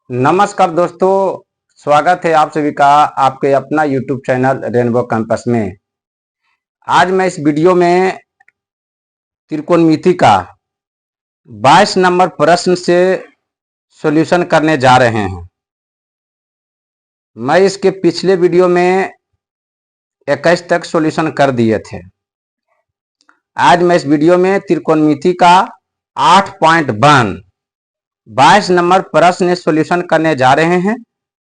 नमस्कार दोस्तों, स्वागत है आप सभी का आपके अपना यूट्यूब चैनल रेनबो कैंपस में। आज मैं इस वीडियो में त्रिकोणमिति का 22 नंबर प्रश्न से सॉल्यूशन करने जा रहे हैं। मैं इसके पिछले वीडियो में 21 तक सॉल्यूशन कर दिए थे। आज मैं इस वीडियो में त्रिकोणमिति का 8.1 22 नंबर प्रश्न सॉल्यूशन करने जा रहे हैं।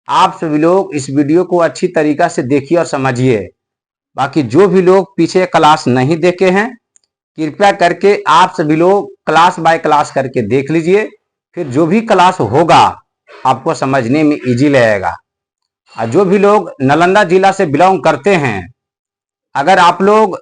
आप सभी लोग इस वीडियो को अच्छी तरीका से देखिए और समझिए। बाकी जो भी लोग पीछे क्लास नहीं देखे हैं, कृपया करके आप सभी लोग क्लास बाय क्लास करके देख लीजिए। फिर जो भी क्लास होगा आपको समझने में इजी लगेगा। और जो भी लोग नालंदा जिला से बिलोंग करते हैं, अगर आप लोग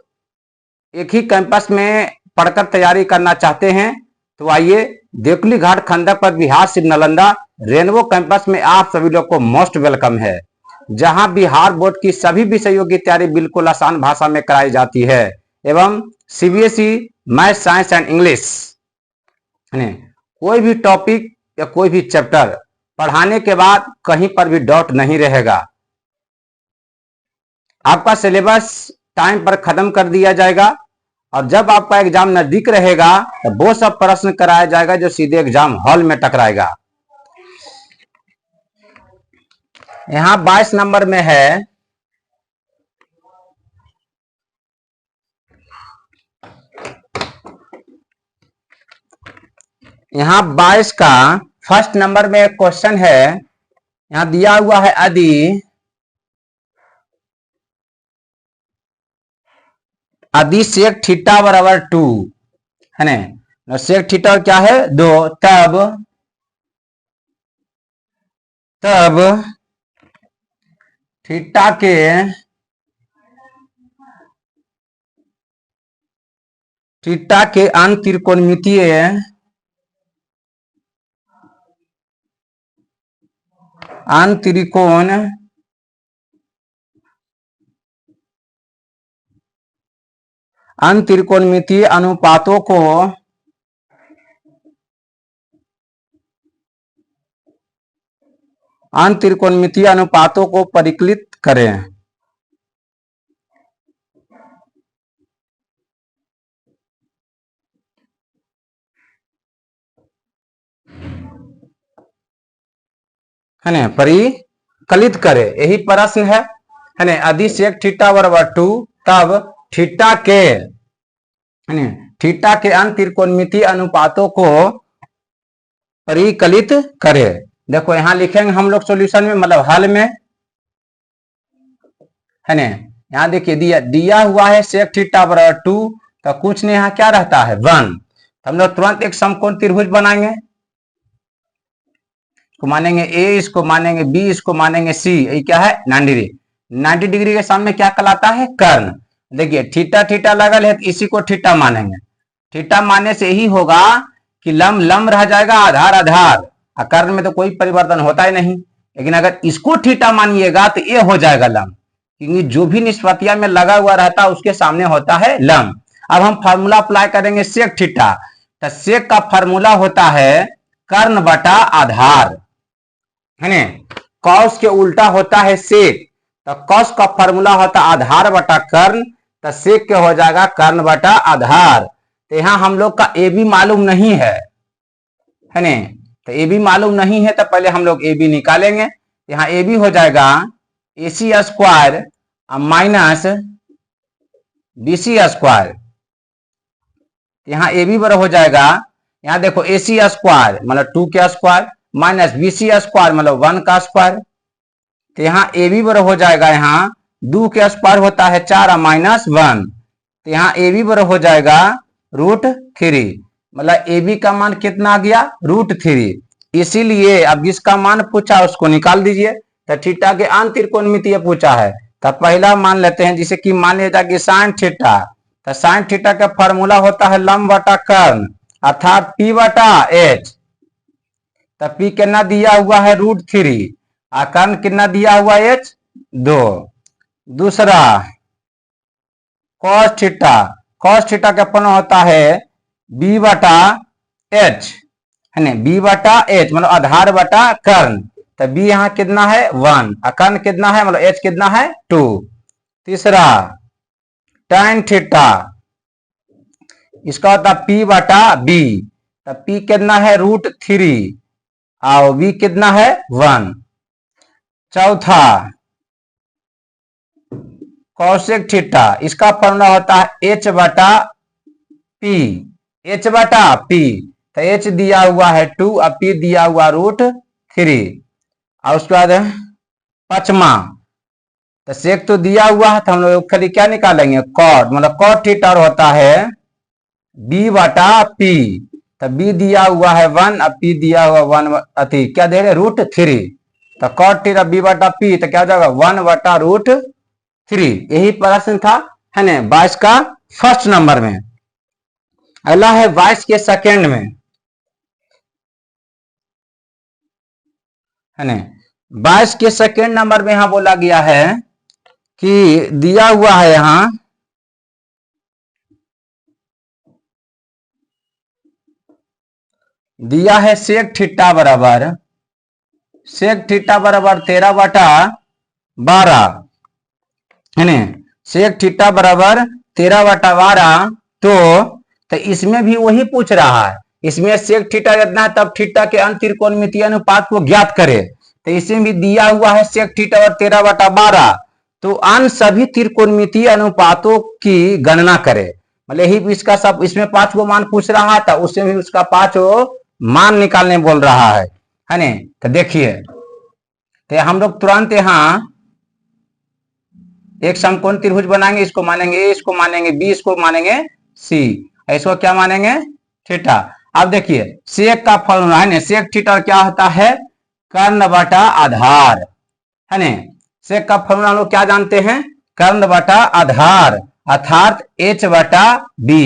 एक ही कैंपस में पढ़कर तैयारी करना चाहते हैं तो आइए, देवकुली घाट खंडक पर बिहार सिर्फ नालंदा रेनबो कैंपस में आप सभी लोग को मोस्ट वेलकम है, जहां बिहार बोर्ड की सभी विषयों की तैयारी बिल्कुल आसान भाषा में कराई जाती है एवं CBSE math, science and English कोई भी टॉपिक या कोई भी चैप्टर पढ़ाने के बाद कहीं पर भी डाउट नहीं रहेगा। आपका सिलेबस टाइम पर खत्म कर दिया जाएगा और जब आपका एग्जाम नजदीक रहेगा तो वो सब प्रश्न कराया जाएगा जो सीधे एग्जाम हॉल में टकराएगा। यहां 22 नंबर में है यहां 22 का फर्स्ट नंबर में एक क्वेश्चन है। यहां दिया हुआ है यदि सेक थीटा बराबर 2 है ना, सेक थीटा क्या है 2, तब थीटा के अंतरिकोणमितीय अंतरिकोणमितीय अनुपातों को परिकलित करें। है ना, परिकलित करे, यही प्रश्न है ना। यदि सेक थीटा बराबर 2 तब थीटा के अंतरिकोणमितीय अनुपातों को परिकलित करे। देखो यहां लिखेंगे हम लोग सॉल्यूशन में, मतलब हल में, है ना। यहां देखिए दिया हुआ है सेक थीटा बराबर 2, तो कुछ नहीं, यहाँ क्या रहता है 1। हम लोग तुरंत एक समकोण त्रिभुज बनाएंगे। इसको मानेंगे ए, इसको मानेंगे बी, इसको मानेंगे सी। ये क्या है 90 डिग्री। 90 डिग्री के सामने क्या कहलाता है कर्ण। देखिए थीटा थीटा लगल है तो इसी को थीटा मानेंगे। थीटा मानने से यही होगा कि लंब रह जाएगा, आधार आधार। कर्ण में तो कोई परिवर्तन होता ही नहीं। लेकिन अगर इसको थीटा मानिएगा तो ये हो जाएगा लंब, क्योंकि जो भी निष्पत्तियां में लगा हुआ रहता है उसके सामने होता है लंब। अब हम फार्मूला अप्लाई करेंगे सेक थीटा। तो सेक का फार्मूला होता है कर्ण बटा आधार, है ना। कॉस के उल्टा होता है सेक, तो कॉस का फार्मूला होता है आधार बटा कर्ण, तो सेक के हो जाएगा कर्ण बटा आधार। तो यहां हम लोग का ए बी मालूम नहीं है ना। तो ए बी मालूम नहीं है तो पहले हम लोग ए बी निकालेंगे। यहाँ ए बी हो जाएगा A C square minus B C square. यहाँ ए बी बराबर हो जाएगा, यहाँ देखो ए सी स्क्वायर मतलब 2 का square minus B C square मतलब 1 का स्क्वायर। तो यहाँ ए बी बराबर हो जाएगा, यहाँ 2 का स्क्वायर होता है 4 माइनस 1। तो यहाँ ए बी बराबर हो जाएगा √3, मतलब ए बी का मान कितना आ गया √3। इसीलिए अब जिसका मान पूछा उसको निकाल दीजिए। तो थीटा के अंतरिकोणमितीय पूछा है, तो पहला मान लेते हैं, जिसे कि मान लिया जाए कि साइन थीटा। तो साइन थीटा का फॉर्मूला होता है लंब बटा कर्ण, अर्थात P बटा H। तो P कितना दिया हुआ है √3 और कर्ण कितना दिया हुआ H 2। दूसरा cos थीटा का फॉर्मूला होता है B बटा H, है ना, बी बटा एच मतलब आधार बटा कर्ण, तो बी यहाँ कितना है 1, कर्ण कितना है मतलब एच कितना है 2। तीसरा tan थीटा, इसका होता पी बटा बी, तो पी कितना है √3 और बी कितना है 1। चौथा कौशिक थीटा, इसका फॉर्मूला होता है एच बटा पी, एच बटा पी, तो एच दिया हुआ है 2 और पी दिया हुआ √3। और उसके बाद पांचवा, तो सेक तो दिया हुआ है तो हम लोग खाली क्या निकालेंगे कॉट, मतलब कॉट थीटा होता है बी बटा पी, तो बी दिया हुआ है 1 और पी दिया हुआ 1 अति क्या दे रहे √3, तो कॉट थीटा बी बटा पी तो क्या हो जाएगा 1 बटा √3। यही प्रश्न था, है ना 22 का फर्स्ट नंबर में। अगला है 22 के सेकेंड में, है ना 22 के सेकेंड नंबर में यहां बोला गया है कि दिया हुआ है यहां दिया है सेक थीटा बराबर 13 बटा 12, है ना सेक थीटा बराबर 13 बटा 12। तो इसमें भी वही पूछ रहा है, इसमें सेक थीटा कितना है तब थीटा के अंत त्रिकोणमितीय अनुपात को ज्ञात करे, तो इसमें भी दिया हुआ है सेक थीटा और 13 बटा 12, तो अन्य सभी त्रिकोणमितीय अनुपातों की गणना करे, मतलब यही इसका सब इसमें 5 गो मान पूछ रहा था, उसमें भी उसका 5 मान निकालने बोल रहा है ना। तो देखिए, तो हम लोग तुरंत यहां एक समकोण त्रिभुज बनाएंगे, इसको मानेंगे ए, इसको मानेंगे बी, इसको मानेंगे सी, इसको क्या मानेंगे थीटा। अब देखिए सेक का फॉर्मूला है ना, सेक थीटा क्या होता है कर्ण बटा आधार, है ना सेक का फॉर्मूला हम लोग क्या जानते हैं कर्ण बटा आधार अर्थात एच बटा बी,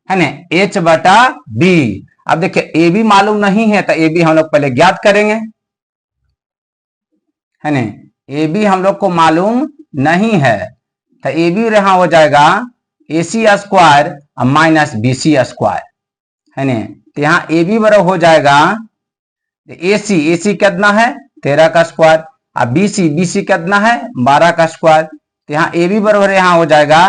है ना एच बटा बी। अब देखिए ए बी मालूम नहीं है तो ए बी हम लोग पहले ज्ञात करेंगे, है ना ए बी हम लोग को मालूम नहीं है, तो ए बी यहां हो जाएगा A C square minus B C square, है ना तो यहाँ ए बी बराबर हो जाएगा ए सी कितना है 13 का स्क्वायर, और बी सी कितना है 12 का स्क्वायर, तो यहाँ ए बी बराबर यहाँ हो जाएगा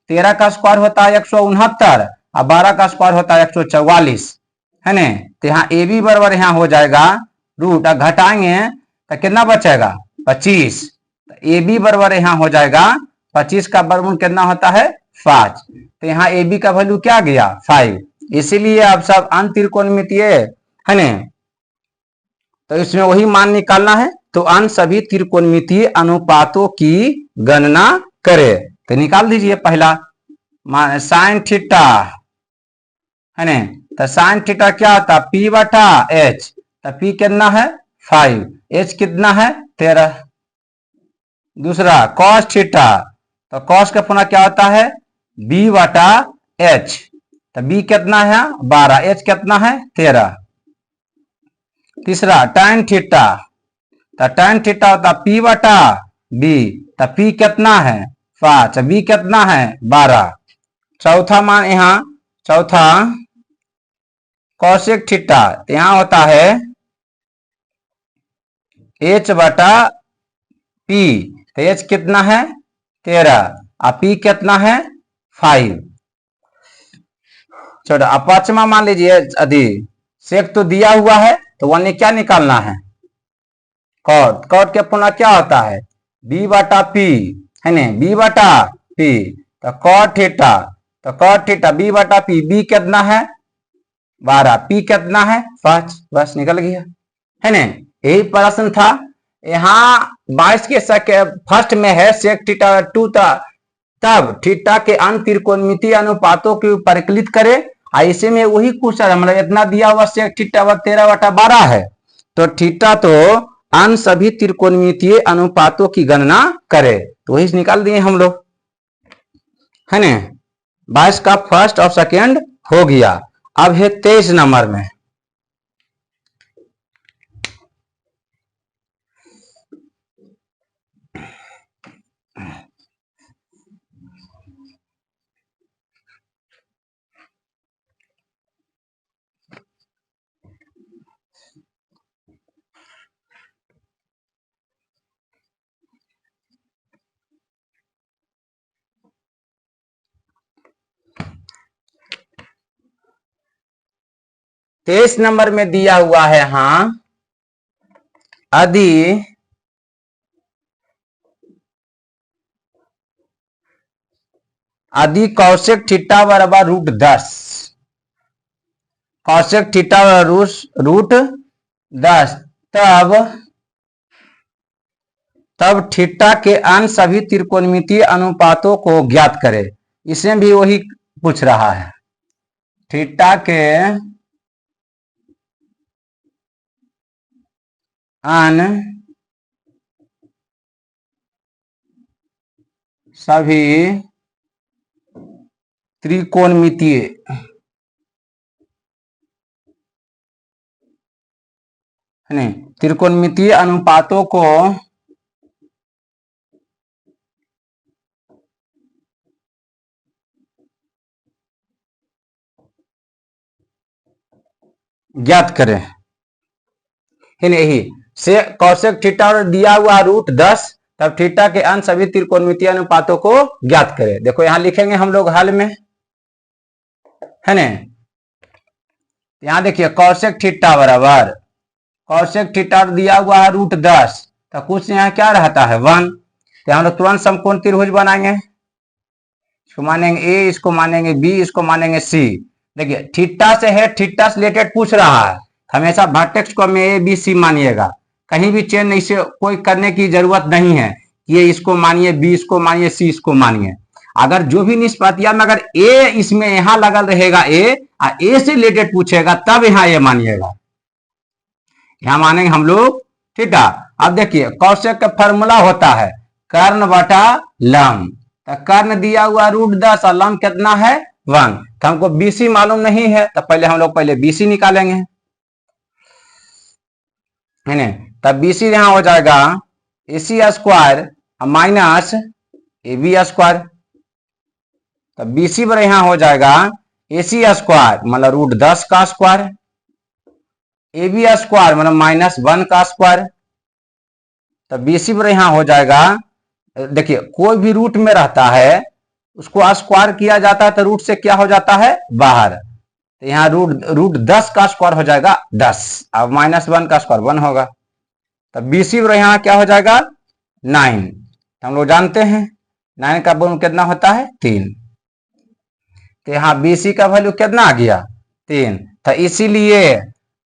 13 का स्क्वायर होता है 169 और 12 का स्क्वायर होता है 144, है ना तो यहाँ ए बी बराबर यहाँ हो जाएगा रूट घटाएंगे तो कितना बचेगा 25, तो ए बी बराबर यहाँ हो जाएगा 25 का वर्गमूल कितना होता है 5, तो यहाँ ए बी का वैल्यू क्या गया 5, इसीलिए आप सब अंत त्रिकोणमितीय, है ना तो इसमें वही मान निकालना है, तो अन्य सभी त्रिकोणमितीय अनुपातों की गणना करे, तो निकाल दीजिए पहला मान साइन थीटा, है ना तो साइन थीटा क्या होता है पी बटा एच, तो पी कितना है 5, एच कितना है 13। दूसरा कॉस थीटा, तो कॉस का पुनः क्या होता है बी बटा एच, तो बी कितना है 12, एच कितना है 13। तीसरा tan थीटा, तो tan थीटा होता पी बटा बी, तो पी कितना है 5, बी कितना है 12। चौथा मान यहाँ चौथा कौशिक थीटा, यहाँ होता है एच बटा पी, तो एच कितना है 13 और पी कितना है 5। छोटा अब पांचवा मान लीजिए यदि सेक तो दिया हुआ है तो वन क्या निकालना है कॉट, कॉट के पुनः क्या होता है बी बटा पी, है ना बी बटा पी, तो कॉट थीटा, तो कॉट थीटा बी बटा पी, बी कितना है 12, पी कितना है 5, बस निकल गया, है ना यही प्रश्न था। यहाँ 22 के फर्स्ट में है सेक थीटा 2 था, तब थीटा के अन्य त्रिकोणमितीय अनुपातों की परिकलित करे, ऐसे में वही क्वेश्चन है मतलब इतना दिया हुआ सेक थीटा 13 बटा 12 है, तो थीटा तो अन्य सभी त्रिकोणमितीय अनुपातों की गणना करे, तो वही निकाल दिए हम लोग, है ना 22 का फर्स्ट और सेकेंड हो गया। अब है 23 नंबर में, 23 नंबर में दिया हुआ है, हाँ, यदि कौशिक थीटा बराबर √10, कौशिक थीटा √10, तब थीटा के अन्य सभी त्रिकोणमितीय अनुपातों को ज्ञात करें। इसमें भी वही पूछ रहा है, थीटा के अन्य सभी त्रिकोणमितीय त्रिकोणमितीय अनुपातों को ज्ञात करें। यही से कौशिक थीटा दिया हुआ √10, तब थीटा के अन्य सभी त्रिकोणमितीय अनुपातों को ज्ञात करें। देखो यहां लिखेंगे हम लोग हल में, है ना। यहां देखिए कौशिक थीटा बराबर, कौशिक थीटा दिया हुआ है √10, तो कुछ यहाँ क्या रहता है 1, तो हम लोग तुरंत समकोण त्रिभुज बनाएंगे। इसको मानेंगे ए, इसको मानेंगे बी, इसको मानेंगे सी। देखिए थीटा से है, थीटा से रिलेटेड पूछ रहा है, हमेशा वर्टेक्स को में ए बी सी मानिएगा, कहीं भी चेंज नहीं से कोई करने की जरूरत नहीं है, ये इसको मानिए, बी इसको मानिए, सी इसको मानिए। अगर जो भी निष्पत्तियां में अगर ए इसमें यहां लगल रहेगा ए से रिलेटेड पूछेगा तब यहां ए मानिएगा, यहां मानेंगे हम लोग थीटा। अब देखिए कौशिक का फॉर्मूला होता है कर्ण बटा लंब, तो कर्ण दिया हुआ √10 और लंब कितना है 1, तो हमको बीसी मालूम नहीं है, तो पहले हम लोग बीसी निकालेंगे, है ना। तब बीसी यहां हो जाएगा AC² माइनस AB², तब बीसी पर यहां हो जाएगा AC² मतलब √10 का स्क्वायर, AB² मतलब -1 का स्क्वायर, तब बीसी पर यहां हो जाएगा। देखिए कोई भी रूट में रहता है उसको स्क्वायर किया जाता है तो रूट से क्या हो जाता है बाहर, तो यहाँ √10 का स्क्वायर हो जाएगा 10, अब -1 का स्क्वायर 1 होगा, तब बीसी पर यहाँ क्या हो जाएगा 9, तो हम लोग जानते हैं 9 का वर्ग कितना होता है 3, तो यहाँ बीसी का वैल्यू कितना आ गया 3, तो इसीलिए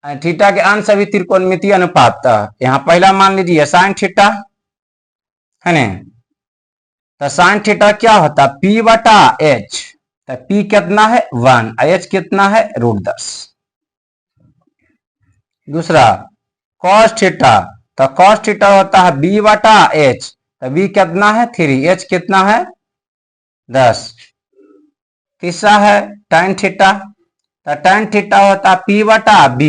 थीटा के अन्य सभी त्रिकोणमितीय अनुपात, यहाँ पहला मान लीजिए साइन थीटा, है ना, तो साइन थीटा क्या होता है P बटा H, तो P कितना है 1, H कितना है √10। दूसरा cos थीटा, तो cos थीटा होता है B बटा H, तो B कितना है 3, H कितना है 10। तीसरा है tan थीटा, तो tan थीटा होता है P बटा B,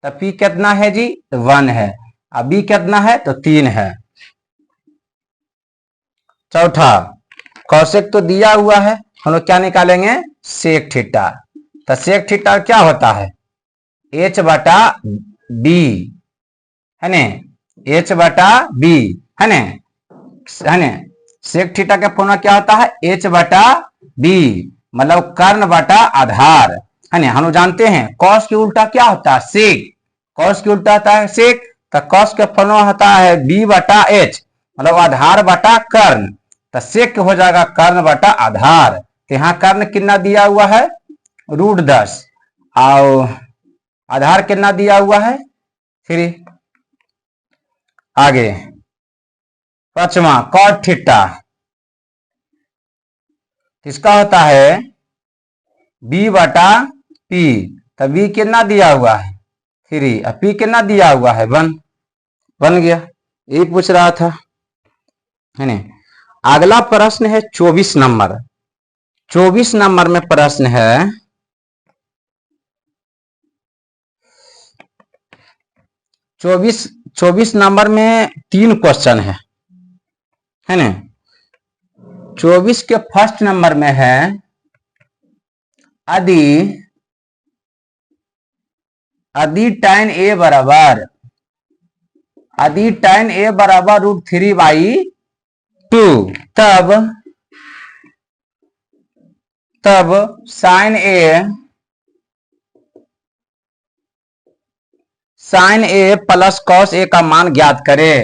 तो P कितना है जी 1 है, अब B कितना है तो 3 है। चौथा कौशिक तो दिया हुआ है, हम लोग क्या निकालेंगे सेक थीटा, तो सेक थीटा क्या होता है H बटा B, है ना, H बटा B, है ना, सेक थीटा का फॉर्मूला क्या होता है H बटा B मतलब कर्ण बटा आधार, है ना। हम लोग जानते हैं कॉस के उल्टा क्या होता है सेक, कॉस के उल्टा होता है सेक, तो कॉस का फॉर्मूला होता है B बटा H मतलब आधार बटा कर्ण, तो सेक हो जाएगा कर्ण बटा आधार, तो यहाँ कर्ण कितना दिया हुआ है √10 और आधार कितना दिया हुआ है 3। आगे पांचवा cot थीटा, इसका होता है B बटा P, तो B कितना दिया हुआ है 3 और P कितना दिया हुआ है 1, बन गया, यही पूछ रहा था, है ना। अगला प्रश्न है 24 नंबर, 24 नंबर में प्रश्न है 24 नंबर में 3 क्वेश्चन है ना। 24 के फर्स्ट नंबर में है यदि tan A बराबर √3/2, तब sin A sine A plus cos A का मान ज्ञात करे।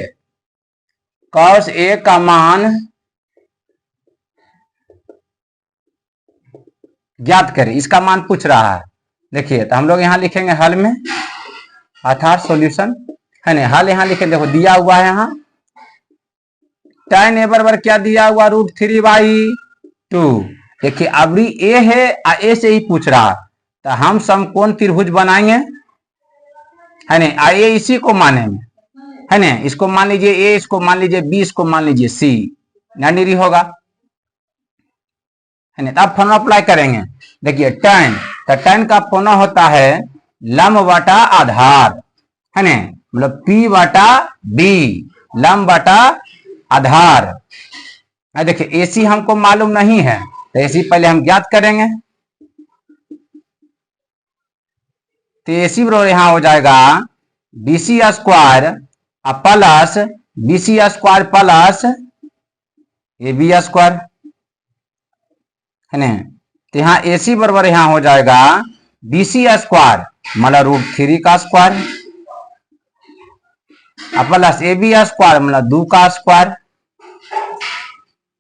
कॉस ए का मान ज्ञात करे, इसका मान पूछ रहा है। देखिए तो हम लोग यहाँ लिखेंगे हल में, अर्थात सॉल्यूशन है ना। हल यहाँ लिखे, देखो दिया हुआ है यहाँ tan a बराबर क्या दिया हुआ, √3/2। देखिए अबरी ए है, ए से ही पूछ रहा, तो हम समकोण त्रिभुज बनाएंगे है ना। ए इसी को मानेंगे है ना, इसको मान लीजिए ए, इसको मान लीजिए बी, इसको मान लीजिए सी, 90 होगा है ना। अब फॉर्मूला अप्लाई करेंगे। देखिए tan, तो tan का फॉर्मूला होता है लंब बटा आधार है ना, मतलब P बटा B, लंब बटा आधार। देखिए AC हमको मालूम नहीं है, तो AC पहले हम ज्ञात करेंगे। तो AC बराबर यहां हो जाएगा BC square plus BC square plus AB square है ना। तो यहाँ AC बराबर यहाँ हो जाएगा BC स्क्वायर मतलब √3 का स्क्वायर प्लस AB स्क्वायर मतलब 2 का स्क्वायर।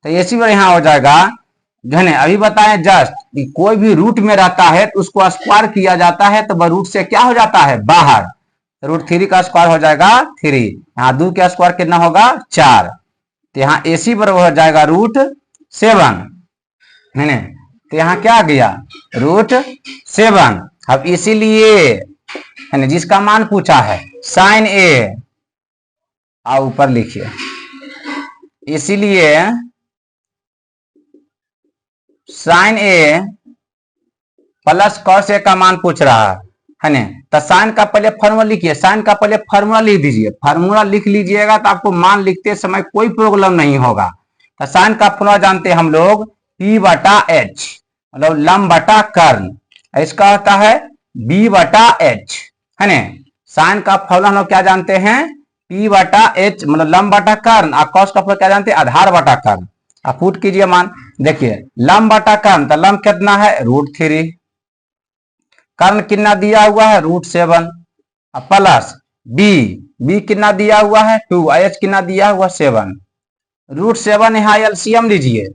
तो AC बराबर यहाँ हो जाएगा जो है ना, अभी बताएं जस्ट कि कोई भी रूट में रहता है तो उसको स्क्वायर किया जाता है, तो वह रूट से क्या हो जाता है बाहर। तो √3 का स्क्वायर हो जाएगा 3, यहाँ 2 का स्क्वायर कितना होगा 4। तो यहाँ AC बराबर हो जाएगा √7 है ना। तो यहाँ क्या आ गया √7। अब इसीलिए है ना, जिसका मान पूछा है साइन ए, आओ ऊपर लिखिए, इसीलिए sign A plus cos A का मान पूछ रहा है ना। तो साइन का पहले फॉर्मूला लिखिए, साइन का पहले फॉर्मूला लिख दीजिए। फॉर्मूला लिख लीजिएगा तो आपको मान लिखते समय कोई प्रॉब्लम नहीं होगा। तो साइन का फॉर्मूला जानते हैं हम लोग P बटा H, मतलब लंब बटा कर्ण। इसका होता है B बटा H है ना। साइन का फॉर्मूला हम लोग क्या जानते हैं P बटा H, मतलब लंब बटा कर्ण। और कॉस का फॉर्मूला क्या जानते हैं आधार बटा कर्ण। आप पुट कीजिए मान, देखिए लंब बटा कर्ण, तो लंब कितना है √3, कर्ण कितना दिया हुआ है √7 प्लस B कितना दिया हुआ है 2, H कितना दिया हुआ 7। √7 यहाँ एलसीएम लीजिए,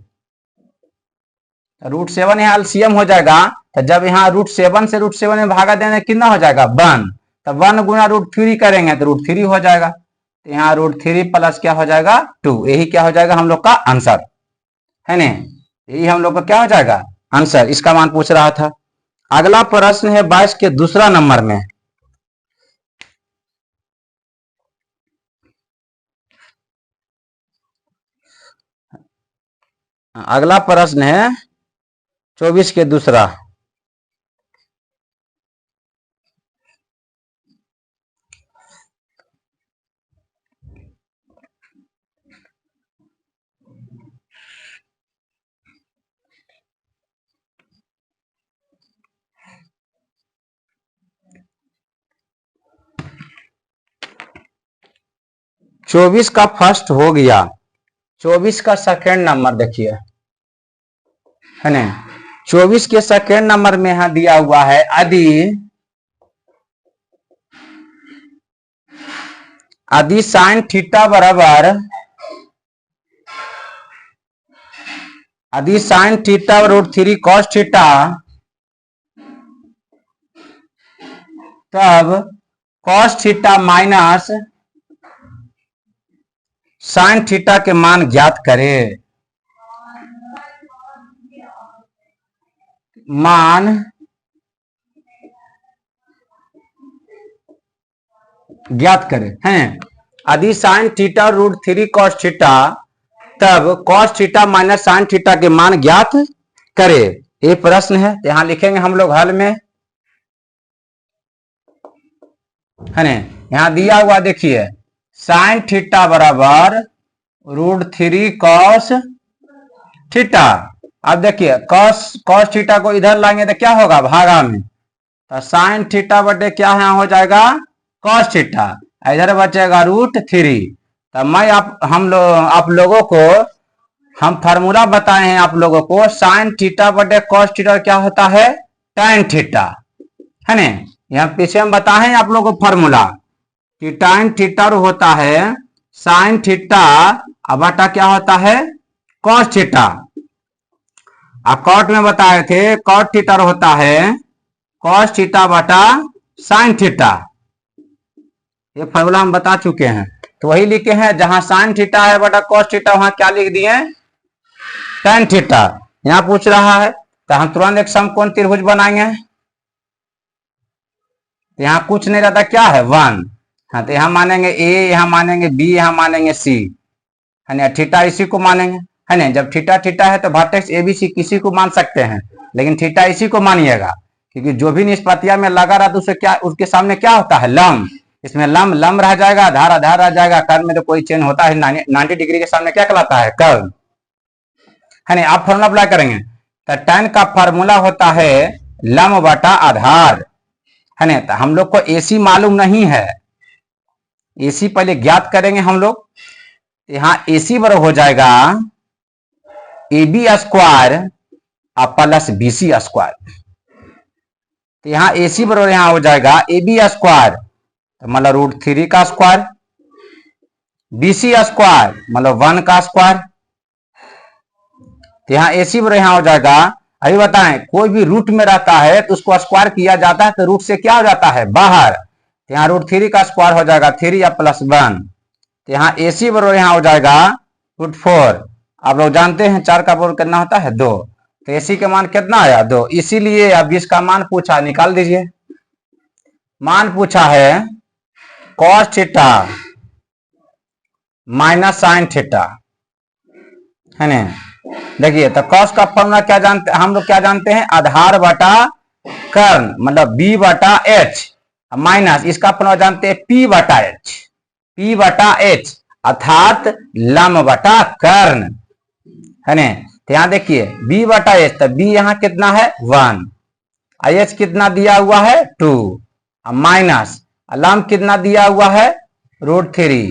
√7 यहाँ एलसीएम हो जाएगा। तो जब यहाँ √7 से √7 में भागा देने कितना हो जाएगा 1, तो 1 गुना √3 करेंगे तो √3 हो जाएगा। तो यहाँ √3 प्लस क्या हो जाएगा 2, यही क्या हो जाएगा हम लोग का आंसर है ना। यही हम लोग का क्या हो जाएगा आंसर, इसका मान पूछ रहा था। अगला प्रश्न है 22 के दूसरा नंबर में। अगला प्रश्न है 24 के दूसरा। चौबीस का फर्स्ट हो गया, 24 का सेकेंड नंबर देखिए है ना। 24 के सेकेंड नंबर में यहां दिया हुआ है यदि साइन थीटा बराबर, यदि साइन थीटा √3 कॉस थीटा, तब cos theta minus sine theta के मान ज्ञात करे। मान ज्ञात करे हैं। यदि साइन थीटा √3 कॉस थीटा, तब cos theta minus sine theta के मान ज्ञात करे। ये प्रश्न है, यहां लिखेंगे हम लोग हल में है ना। यहां दिया हुआ देखिए साइन थीटा बराबर √3 कॉस थीटा। अब देखिए कॉस थीटा को इधर लाएंगे तो क्या होगा भागा में, तो साइन थीटा बटे क्या यहाँ हो जाएगा कॉस थीटा, इधर बचेगा √3। तो मैं आप लोगों को हम फार्मूला बताए हैं आप लोगों को, साइन थीटा बटे कॉस थीटा क्या होता है tan थीटा है ना। यहाँ पीछे हम बताए हैं आप लोगों को फार्मूला tan थीटा होता है sin थीटा बटा क्या होता है cos थीटा। कॉट में बताए थे cot थीटा होता है cos थीटा बटा sin थीटा। ये फॉर्मूला हम बता चुके हैं, तो वही लिखे हैं जहां sin थीटा है बटा cos थीटा वहां क्या लिख दिए tan थीटा। यहां पूछ रहा है तो हम तुरंत एक समकोण त्रिभुज बनाएंगे। तो यहाँ कुछ नहीं रहता, क्या है 1। हाँ तो यहाँ मानेंगे ए, यहाँ मानेंगे बी, यहाँ मानेंगे सी, है ना। थीटा इसी को मानेंगे, है ना। जब थीटा थीटा है तो वर्टेक्स एबीसी किसी को मान सकते हैं, लेकिन थीटा इसी को मानिएगा, क्योंकि जो भी निष्पत्तियां में लगा रहा तो उसे क्या, उसके सामने क्या होता है लंब। इसमें लंब लंब रह जाएगा, आधार आधार रह जाएगा, कर्व में तो कोई चेंज होता है 90 डिग्री के सामने क्या कहलाता है कर्व, है ना। आप फॉर्मूला अप्लाई करेंगे तो tan का फॉर्मूला होता है लंब बटा आधार, है ना। तो हम लोग को AC मालूम नहीं है, AC पहले ज्ञात करेंगे हम लोग। यहाँ AC बराबर हो जाएगा AB square plus BC square. तो यहाँ AC बराबर यहाँ हो जाएगा AB स्क्वायर तो मतलब √3 का स्क्वायर, BC स्क्वायर मतलब 1 का स्क्वायर। तो यहाँ AC बराबर यहाँ हो जाएगा, अभी बताएं कोई भी रूट में रहता है तो उसको स्क्वायर किया जाता है तो रूट से क्या हो जाता है बाहर। तो यहाँ √3 का स्क्वायर हो जाएगा 3 या +1। तो यहाँ AC बराबर यहाँ हो जाएगा √4। आप लोग जानते हैं 4 का वर्ग कितना होता है 2। तो AC का मान कितना आया 2, इसीलिए अब इसका मान पूछा, निकाल दीजिए। मान पूछा है cos theta minus sin theta, है ना। देखिए तो cos का फॉर्मूला क्या जानते, हम लोग क्या जानते हैं आधार बटा कर्ण मतलब b बटा h, माइनस इसका फॉर्मूला जानते हैं p बटा h, p बटा h अर्थात लंब बटा कर्ण, है ना। तो यहाँ देखिए b बटा h, तो b यहाँ कितना है 1, h कितना दिया हुआ है 2, माइनस लंब कितना दिया हुआ है √3,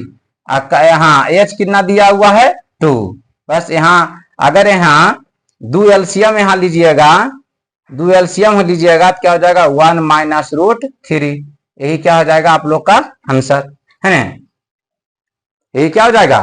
यहाँ h कितना दिया हुआ है 2। बस यहाँ अगर यहाँ 2 एलसीएम यहाँ लीजिएगा, 2 एलसीएम लीजिएगा तो क्या हो जाएगा 1 माइनस √3। यही क्या हो जाएगा आप लोग का आंसर, है ना। यही क्या हो जाएगा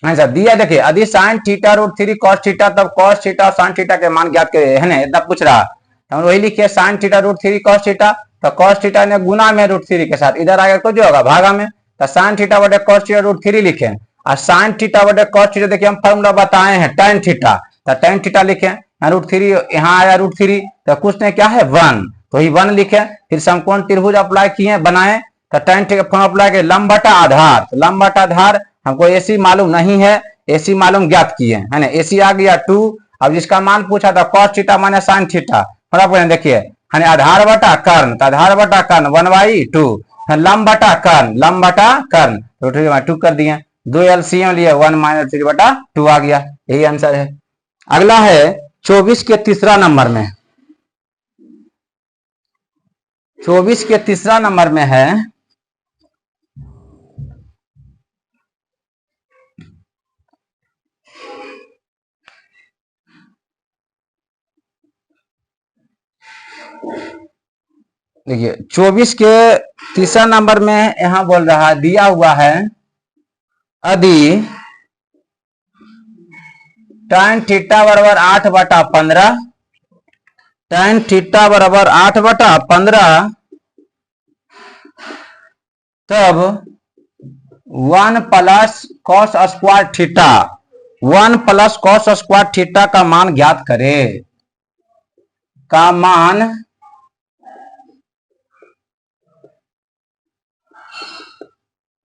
आंसर दिया। देखिए यदि sin थीटा √3 cos थीटा, तब cos थीटा और sin थीटा के मान ज्ञात करिए, है ना। इतना पूछ रहा तो हम वही लिखिए sin थीटा √3 cos थीटा, तो cos थीटा ने गुना में √3 के साथ, इधर आगे को जो होगा भागा में, तो sin थीटा बटे cos थीटा √3 लिखे, और sin थीटा बटे cos थीटा देखिए हम फॉर्मूला बताए हैं tan थीटा, तो tan थीटा लिखे, √3 यहाँ आया √3 तो कुछ नहीं क्या है 1, तो ही 1 लिखे। फिर समकोण त्रिभुज अप्लाई किए बनाए, तो tan थीटा फॉर्मूला अप्लाई किए लंब बटा आधार, तो लंब बटा आधार हमको AC मालूम नहीं है, AC मालूम ज्ञात किए, है ना। AC आ गया 2। अब जिसका मान पूछा था cos theta minus sin theta, देखिए है ना आधार बटा कर्ण, तो आधार बटा कर्ण 1/2, लंब बटा कर्ण, लंब बटा कर्ण √2 कर दिए, 2 एलसीएम लिए 1 माइनस 3/2 आ गया, यही आंसर है। अगला है 24 के तीसरा नंबर में, 24 के तीसरा नंबर में है देखिए 24 के तीसरा नंबर में यहां बोल रहा है, दिया हुआ है यदि tan थीटा बराबर 8/15, tan थीटा बराबर 8/15, तब 1 plus cos square theta, 1 plus cos square theta का मान ज्ञात करे, का मान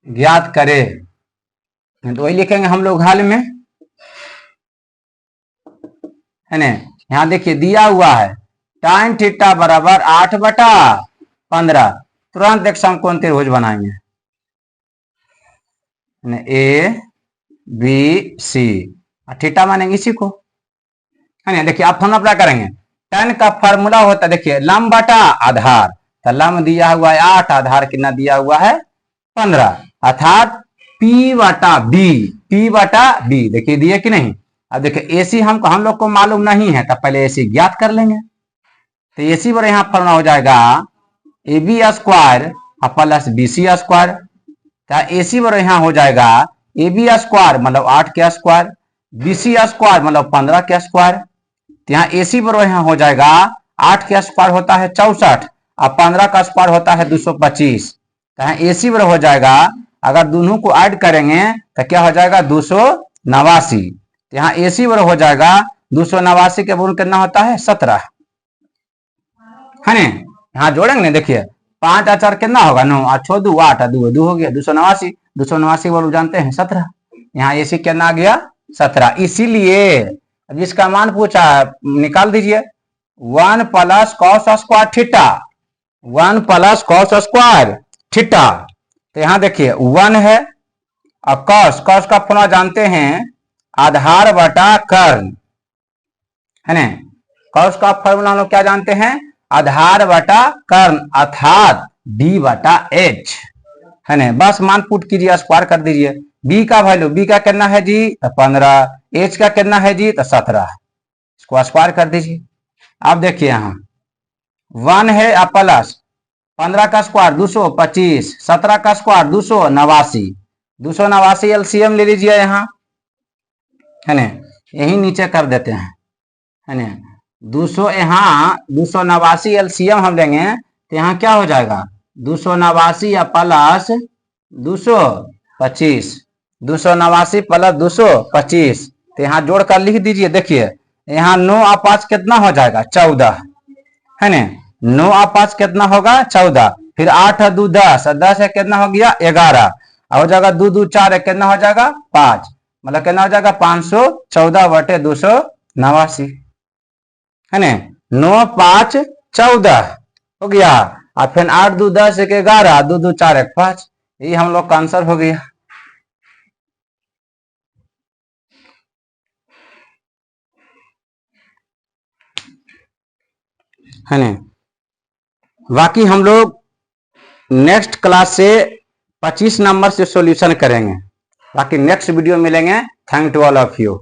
ज्ञात करे। तो वही लिखेंगे हम लोग हाल में, है ना। यहाँ देखिए दिया हुआ है tan थीटा बराबर 8/15, तुरंत एक समकोण त्रिभुज बनाएंगे, ABC, थीटा मानेंगे इसी को, है ना। देखिए आप फॉर्मूला अप्लाई करेंगे, tan का फॉर्मूला होता है देखिए लंब बटा आधार, तो लंब दिया हुआ है 8, आधार कितना दिया हुआ है 15, अर्थात P बटा B, देखिए दिए कि नहीं। अब देखिए AC हम लोग को मालूम नहीं है, तब पहले AC ज्ञात कर लेंगे। तो AC पर यहाँ फॉर्मूला हो जाएगा AB स्क्वायर और प्लस BC स्क्वायर। AC बराबर यहाँ हो जाएगा AB स्क्वायर मतलब 8 के स्क्वायर, BC स्क्वायर मतलब 15 के स्क्वायर। तो यहाँ AC बराबर यहाँ हो जाएगा 8 के स्क्वायर होता है 64 और 15 का स्क्वायर होता है 225। तो यहाँ AC बराबर हो जाएगा, अगर दोनों को ऐड करेंगे तो क्या हो जाएगा 289। तो यहाँ AC बराबर हो जाएगा 289 के गुण कितना होता है 17 है ना। यहाँ जोड़ेंगे ना, देखिए 5 और 4 कितना होगा 9 और 6 2 8 और 2 हो गया 289। 289 वालों जानते हैं 17। यहाँ AC कितना आ गया 17। इसीलिए अब इसका मान पूछा निकाल दीजिए 1 plus cos square theta, 1 plus cos square theta. तो यहाँ देखिए 1 है और कॉस, कॉस का फॉर्मूला जानते हैं आधार बटा कर्ण है ना। कॉस का फॉर्मूला हम लोग क्या जानते हैं आधार बटा कर्ण अर्थात D बटा H है ना। बस मान पुट कीजिए स्क्वायर कर दीजिए। B का वैल्यू, B का कितना है जी तो 15, H का कितना है जी तो 17, इसको स्क्वायर कर दीजिए। अब देखिए यहाँ 1 है और प्लस 15 का स्क्वायर 225, 17 का स्क्वायर 289, 289 LCM ले लीजिए यहाँ है ना, यही नीचे कर देते हैं है ना। 200 यहाँ 289 LCM हम लेंगे तो यहाँ क्या हो जाएगा 289 या प्लस 225, 289 प्लस 225। तो यहाँ जोड़ कर लिख दीजिए। देखिए यहाँ 9 और 5 कितना हो जाएगा 14 है ना। 9 और 5 कितना होगा 14, फिर 8 और 2 10, 10 है कितना हो गया 11 और हो जाएगा 2 2 4 है कितना हो जाएगा 5, मतलब कितना हो जाएगा 514 बटे 289 है ना। 9 5 14 हो गया और फिर 8 2 10 1 11, 2 2 4 1 5, यही हम लोग का आंसर हो गया है ना। बाकी हम लोग नेक्स्ट क्लास से 25 नंबर से सॉल्यूशन करेंगे। बाकी नेक्स्ट वीडियो मिलेंगे। Thank to all of you.